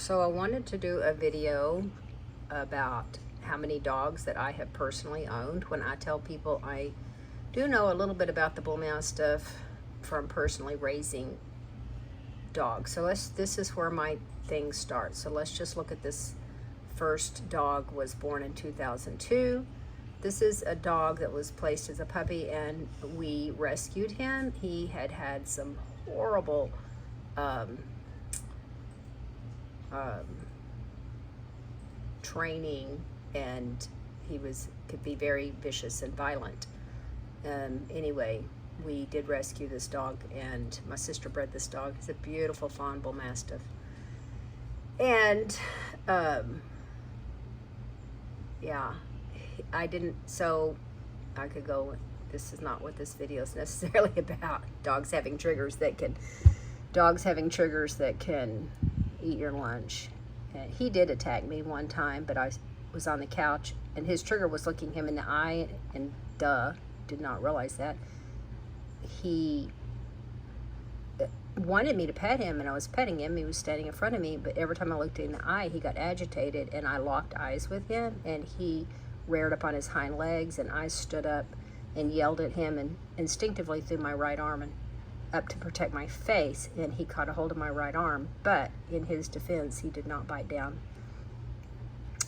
So I wanted to do a video about how many dogs that I have personally owned. When I tell people I do know a little bit about the bullmastiff from personally raising dogs. So this is where my thing starts. So let's just look at this. First dog was born in 2002. This is a dog that was placed as a puppy and we rescued him. He had had some horrible training, and he could be very vicious and violent. Anyway, we did rescue this dog, and my sister bred this dog. He's a beautiful fawn bullmastiff. And yeah, so I could go, this is not what this video is necessarily about. Dogs having triggers that can eat your lunch. And he did attack me one time, but I was on the couch and his trigger was looking him in the eye, and did not realize that. He wanted me to pet him, and I was petting him. He was standing in front of me, but every time I looked in the eye, he got agitated, and I locked eyes with him, and he reared up on his hind legs, and I stood up and yelled at him and instinctively threw my right arm up to protect my face, and he caught a hold of my right arm, but in his defense, he did not bite down.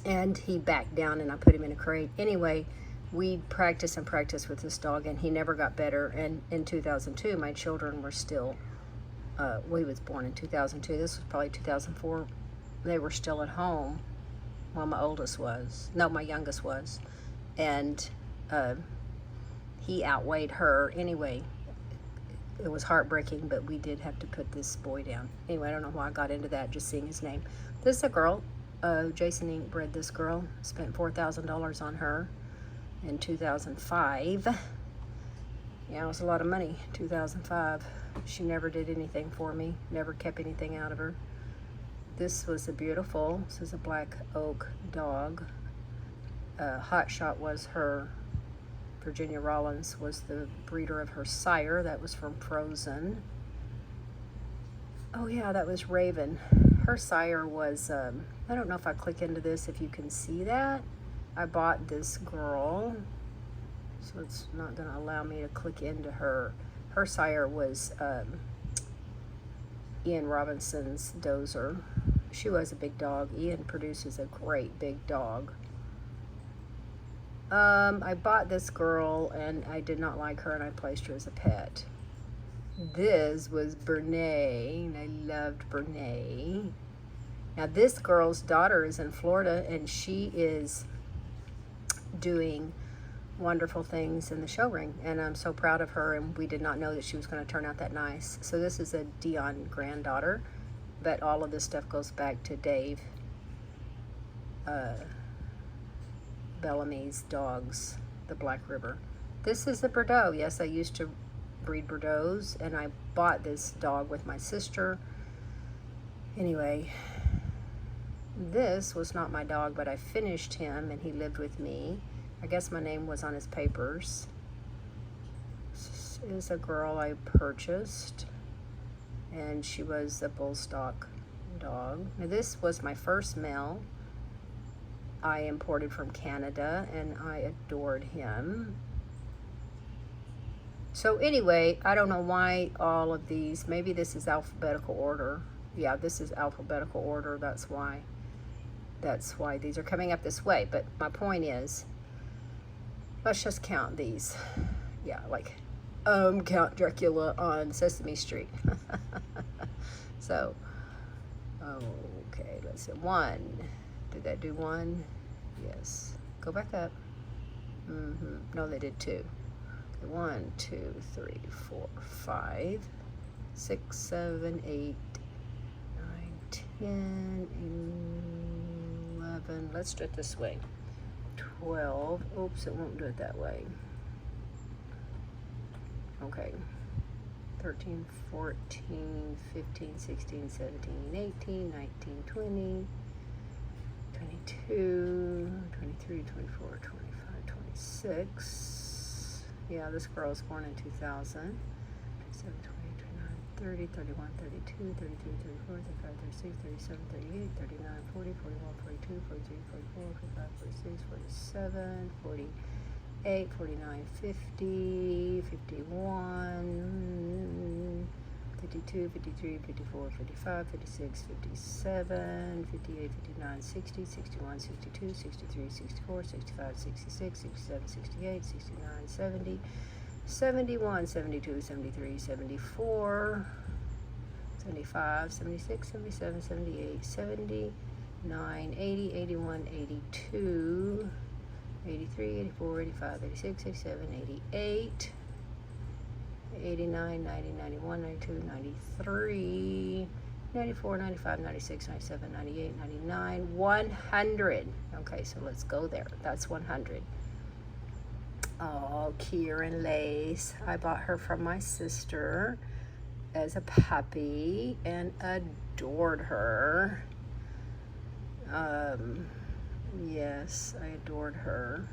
And he backed down, and I put him in a crate. Anyway, we practiced and practiced with this dog, and he never got better. And in 2002, my children were still, we was born in 2002. This was probably 2004. They were still at home while my youngest was. And he outweighed her. Anyway, it was heartbreaking, but we did have to put this boy down. Anyway, I don't know why I got into that, just seeing his name. This is a girl. Jason Inc. bred this girl. Spent $4,000 on her in 2005. Yeah, it was a lot of money, 2005. She never did anything for me, never kept anything out of her. This was this is a black oak dog. Hot Shot was her. Virginia Rollins was the breeder of her sire. That was from Frozen. Oh yeah, that was Raven. Her sire was, I don't know if I click into this, if you can see that. I bought this girl, so it's not gonna allow me to click into her. Her sire was Ian Robinson's Dozer. She was a big dog. Ian produces a great big dog. I bought this girl and I did not like her, and I placed her as a pet. This was Bernay, and I loved Bernay. Now this girl's daughter is in Florida, and she is doing wonderful things in the show ring, and I'm so proud of her, and we did not know that she was going to turn out that nice. So this is a Dion granddaughter, but all of this stuff goes back to Dave Bellamy's dogs, the Black River. This is a Bordeaux. Yes, I used to breed Bordeaux's, and I bought this dog with my sister. Anyway, this was not my dog, but I finished him, and he lived with me. I guess my name was on his papers. This is a girl I purchased, and she was a bull stock dog. Now this was my first male. I imported from Canada, and I adored him. So anyway, I don't know why all of these, maybe this is alphabetical order. Yeah, this is alphabetical order. That's why these are coming up this way. But my point is, let's just count these. Yeah, like Count Dracula on Sesame Street. So, okay, let's see. 1. Did that do 1? Yes. Go back up. No, they did 2. Okay, 1, 2, 3, 4, 5, 6, 7, 8, 9, 10, 11. Let's do it this way. 12. Oops, it won't do it that way. Okay. 13, 14, 15, 16, 17, 18, 19, 20, 22, 23, 24, 25, 26. Yeah, this girl was born in 2000. 27, 28, 29, 30, 31, 32, 33, 34, 35, 36, 37, 38, 39, 40, 41, 42, 43, 44, 45, 46, 47, 48, 49, 50, 51, 52, 53, 54, 55, 56, 57, 58, 59, 60, 61, 62, 63, 64, 65, 66, 67, 68, 69, 70, 71, 72, 73, 74, 75, 76, 77, 78, 79, 80, 81, 82, 83, 84, 85, 86, 87, 88, 89, 90, 91, 92, 93, 94, 95, 96, 97, 98, 99, 100. Okay, so let's go there. That's 100. Oh, Kieran Lace. I bought her from my sister as a puppy and adored her. Yes, I adored her.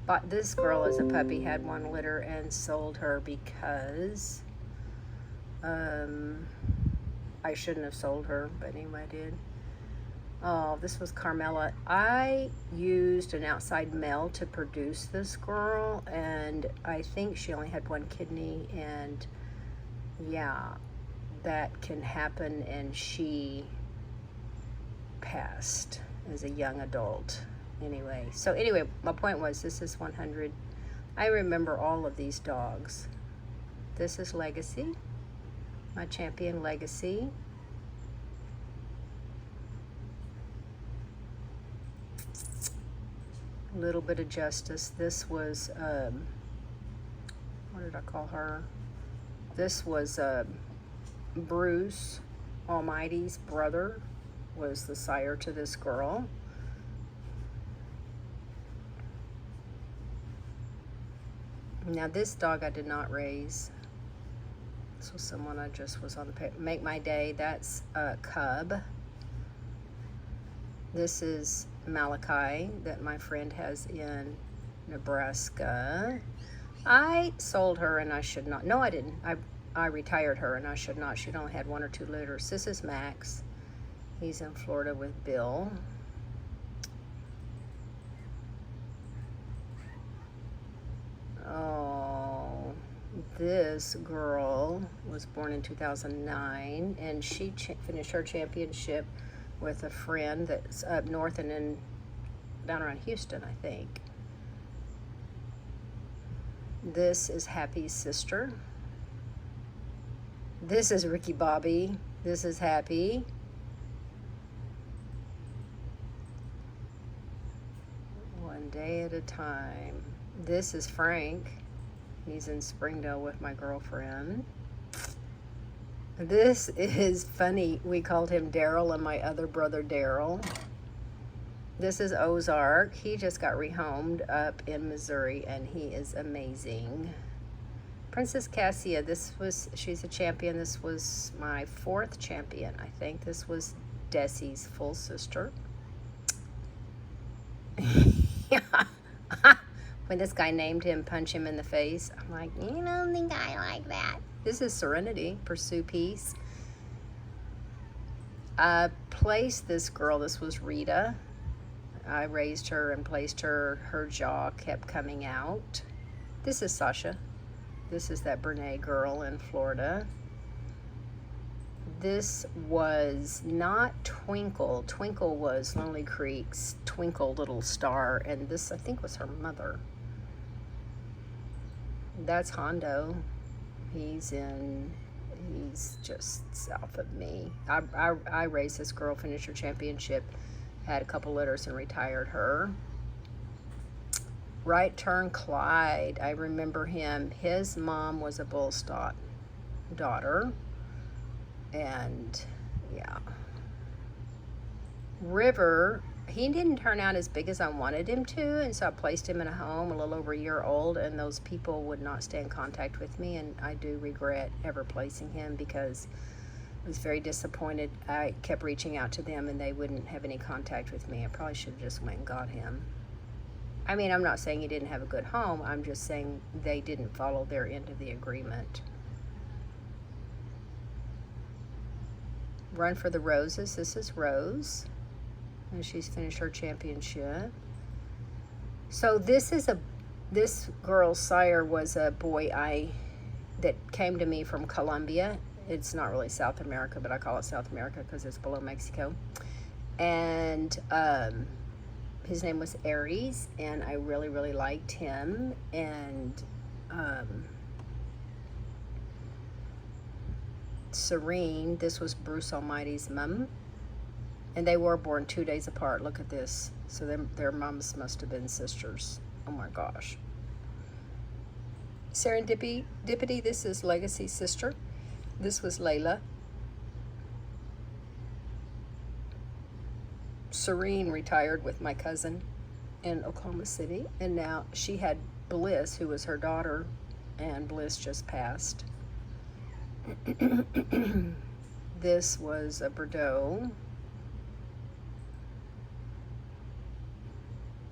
Bought this girl as a puppy, had one litter, and sold her because I shouldn't have sold her, but anyway, I did. Oh, this was Carmela. I used an outside male to produce this girl, and I think she only had one kidney, and yeah, that can happen, and she passed as a young adult. Anyway, my point was, this is 100. I remember all of these dogs. This is Legacy, my champion Legacy. A little bit of Justice. This was, what did I call her? This was Bruce Almighty's brother, was the sire to this girl. Now this dog I did not raise. This was someone I just was on the Make My Day. That's Cub. This is Malachi that my friend has in Nebraska. I sold her and I should not. No, I didn't. I retired her and I should not. She'd only had 1 or 2 litters. This is Max. He's in Florida with Bill. Oh, this girl was born in 2009, and she finished her championship with a friend that's up north and down around Houston, I think. This is Happy's sister. This is Ricky Bobby. This is Happy. One day at a time. This is Frank. He's in Springdale with my girlfriend. This is funny. We called him Daryl and my other brother Daryl. This is Ozark. He just got rehomed up in Missouri and he is amazing. Princess Cassia, she's a champion. This was my 4th champion, I think. This was Desi's full sister. Yeah. When this guy named him, punch him in the face, I'm like, you don't think I like that. This is Serenity, Pursue Peace. I placed this girl, this was Rita. I raised her and placed her. Her jaw kept coming out. This is Sasha. This is that Brene girl in Florida. This was not Twinkle. Twinkle was LonelyCreek's Twinkle Little Star, and this, I think, was her mother. That's Hondo. He's just south of me. I raised this girl, finished her championship, had a couple litters and retired her. Right Turn Clyde, I remember him. His mom was a bull stock daughter, and yeah. River, he didn't turn out as big as I wanted him to, and so I placed him in a home a little over a year old, and those people would not stay in contact with me, and I do regret ever placing him because I was very disappointed. I kept reaching out to them and they wouldn't have any contact with me. I probably should have just went and got him. I mean, I'm not saying he didn't have a good home, I'm just saying they didn't follow their end of the agreement. Run for the Roses. This is Rose. And she's finished her championship. So this girl's sire was a boy that came to me from Colombia. It's not really South America, but I call it South America because it's below Mexico. And his name was Aries, and I really, really liked him. And Serene, this was Bruce Almighty's mom. And they were born 2 days apart. Look at this. So their moms must have been sisters. Oh my gosh. Serendipity, this is Legacy's sister. This was Layla. Serene retired with my cousin in Oklahoma City. And now she had Bliss, who was her daughter. And Bliss just passed. This was a Bordeaux.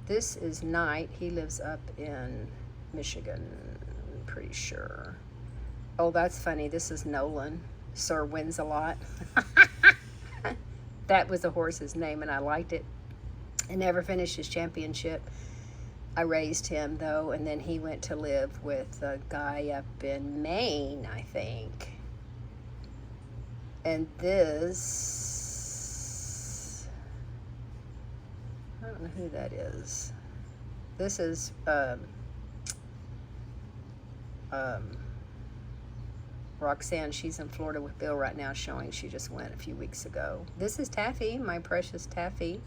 This is Knight. He lives up in Michigan, I'm pretty sure. Oh, that's funny. This is Nolan. Sir wins a lot. That was the horse's name, and I liked it. I never finished his championship. I raised him, though, and then he went to live with a guy up in Maine, I think. And this, I don't know who that is. This is Roxanne. She's in Florida with Bill right now showing. She just went a few weeks ago. This is Taffy, my precious Taffy.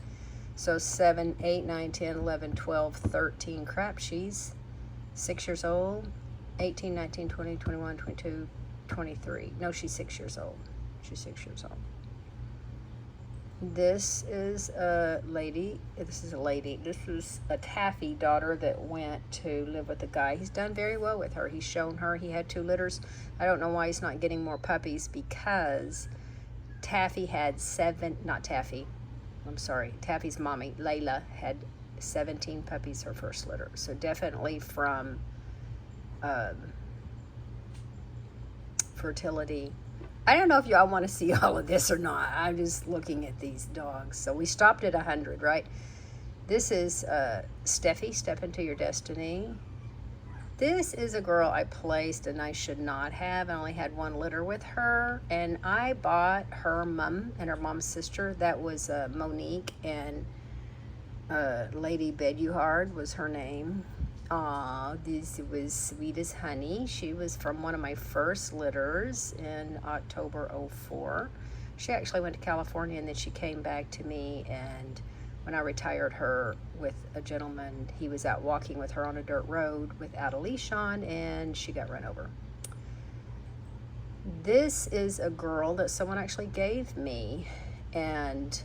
So 7, 8, 9, 10, 11, 12, 13. Crap, she's 6 years old. 18, 19, 20, 21, 22, 23. No, she's 6 years old. She's 6 years old. This is a lady. This is a Taffy daughter that went to live with a guy. He's done very well with her. He's shown her. He had 2 litters. I don't know why he's not getting more puppies, because Taffy had 7, not Taffy. I'm sorry. Taffy's mommy, Layla, had 17 puppies her first litter. So definitely from fertility. I don't know if y'all want to see all of this or not. I'm just looking at these dogs. So we stopped at 100, right? This is Steffi, Step Into Your Destiny. This is a girl I placed and I should not have. I only had 1 litter with her. And I bought her mom and her mom's sister. That was Monique, and Lady Beduhard was her name. Aw, this was sweet as honey. She was from one of my first litters in October 04. She actually went to California, and then she came back to me, and when I retired her with a gentleman, he was out walking with her on a dirt road without a leash on, and she got run over. This is a girl that someone actually gave me, and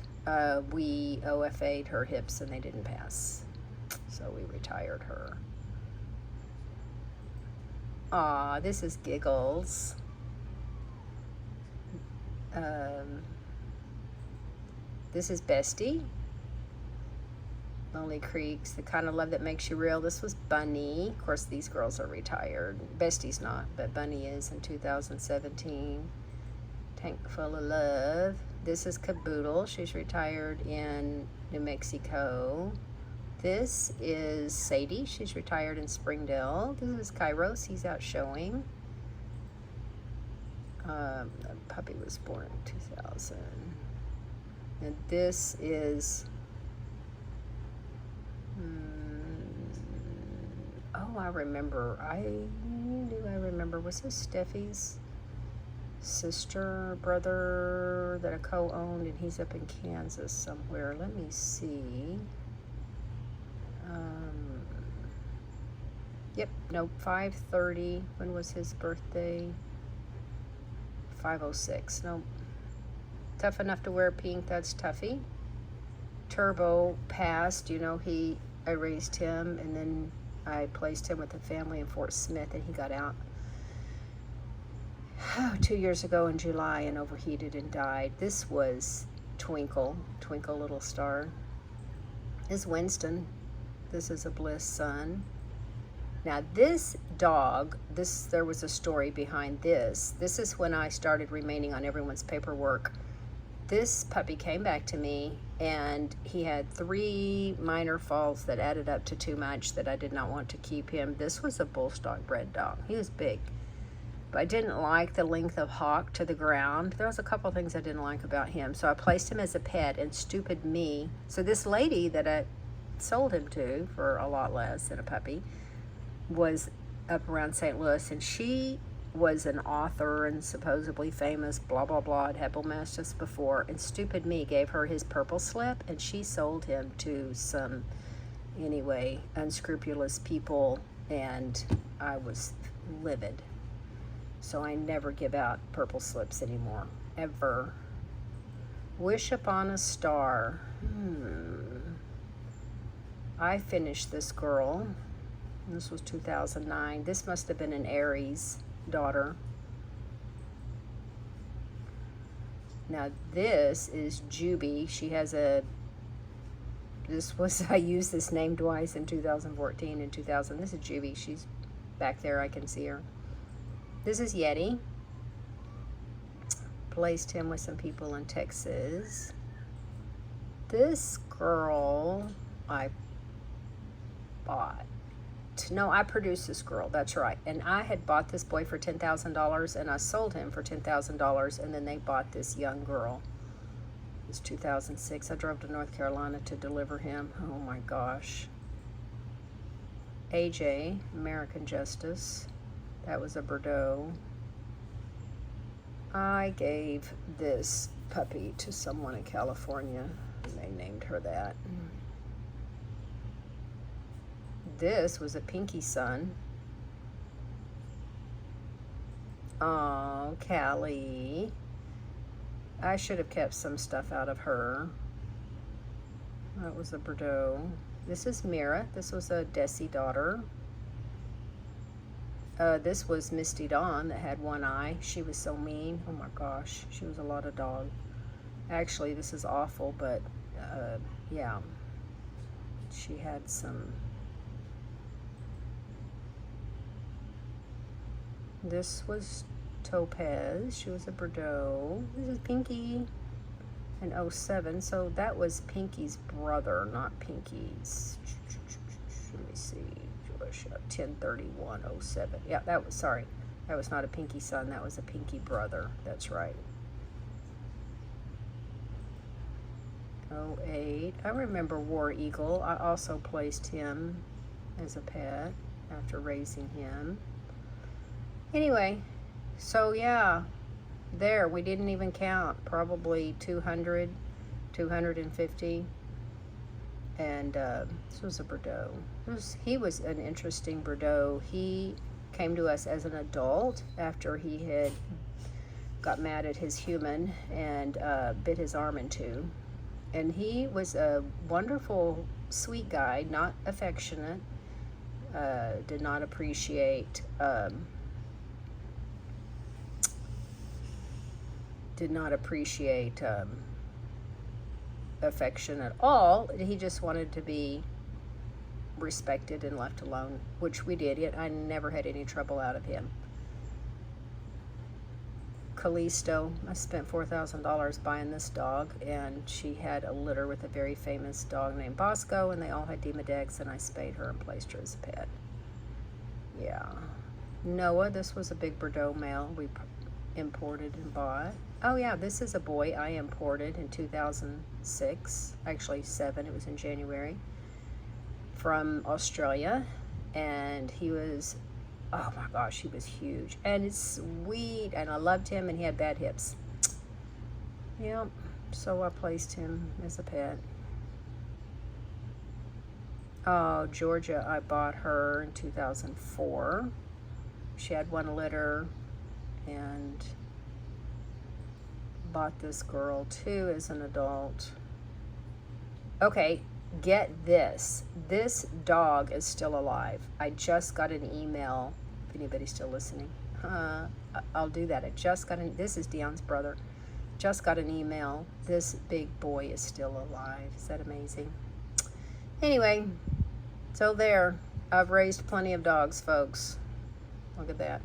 we OFA'd her hips and they didn't pass, so we retired her. Aw, this is Giggles. This is Bestie. LonelyCreek's The Kind of Love That Makes You Real. This was Bunny. Of course, these girls are retired. Bestie's not, but Bunny is in 2017. Tank Full of Love. This is Caboodle. She's retired in New Mexico. This is Sadie. She's retired in Springdale. This is Kairos. He's out showing. The puppy was born in 2000. And this is... oh, I remember. I remember. Was this Steffi's sister, brother that I co-owned, and he's up in Kansas somewhere. Let me see. Yep, no, 5/30. When was his birthday? 5/06. No. Tough Enough to Wear Pink. That's Tuffy. Turbo passed. You know, I raised him, and then I placed him with a family in Fort Smith, and he got out 2 years ago in July and overheated and died. This was Twinkle Little Star. This is Winston. This is a Bliss son. Now this dog, there was a story behind this. This is when I started remaining on everyone's paperwork this puppy came back to me, and he had 3 minor faults that added up to too much that I did not want to keep him. This was a bull stock bred dog. He was big, but I didn't like the length of hock to the ground. There was a couple things I didn't like about him, so I placed him as a pet, and stupid me. So this lady that I sold him to for a lot less than a puppy was up around St. Louis, and she was an author and supposedly famous, blah, blah, blah. I'd had bullmastiffs before, and stupid me gave her his purple slip, and she sold him to some, anyway, unscrupulous people, and I was livid. So I never give out purple slips anymore, ever. Wish upon a star. I finished this girl. This was 2009. This must have been an Aries daughter. Now this is Juby. She has a, I used this name twice in 2014 and 2000. This is Juby. She's back there. I can see her. This is Yeti. Placed him with some people in Texas. This girl I bought. No, I produced this girl, that's right. And I had bought this boy for $10,000, and I sold him for $10,000, and then they bought this young girl. It was 2006. I drove to North Carolina to deliver him. Oh my gosh. AJ, American Justice. That was a Bordeaux. I gave this puppy to someone in California, and they named her that. This was a Pinky Sun. Oh, Callie. I should have kept some stuff out of her. That was a Bordeaux. This is Mira. This was a Desi daughter. This was Misty Dawn that had one eye. She was so mean. Oh my gosh. She was a lot of dog. Actually, this is awful, but yeah. She had some... This was Topaz. She was a Bordeaux. This is Pinky in 07. So that was Pinky's brother, not Pinky's. Let me see. 10/31/07. Yeah, that was, sorry. That was not a Pinky son. That was a Pinky brother. That's right. 08. I remember War Eagle. I also placed him as a pet after raising him. Anyway, so yeah, there, we didn't even count, probably 200, 250, and this was a Bordeaux. He was an interesting Bordeaux. He came to us as an adult after he had got mad at his human and bit his arm in two. And he was a wonderful, sweet guy, not affectionate, did not appreciate affection at all. He just wanted to be respected and left alone, which we did. Yet I never had any trouble out of him. Callisto, I spent $4,000 buying this dog, and she had a litter with a very famous dog named Bosco, and they all had Demodex, and I spayed her and placed her as a pet. Yeah. Noah, this was a big Bordeaux male we imported and bought. Oh yeah, this is a boy I imported in 2006, actually 7, it was in January, from Australia, and he was, oh my gosh, he was huge, and it's sweet, and I loved him, and he had bad hips. Yep, so I placed him as a pet. Oh, Georgia, I bought her in 2004. She had one litter, and bought this girl too as an adult. Okay, get this. This dog is still alive. I just got an email, if anybody's still listening. I'll do that. This is Dion's brother. Just got an email. This big boy is still alive. Is that amazing? Anyway, so there. I've raised plenty of dogs, folks. Look at that.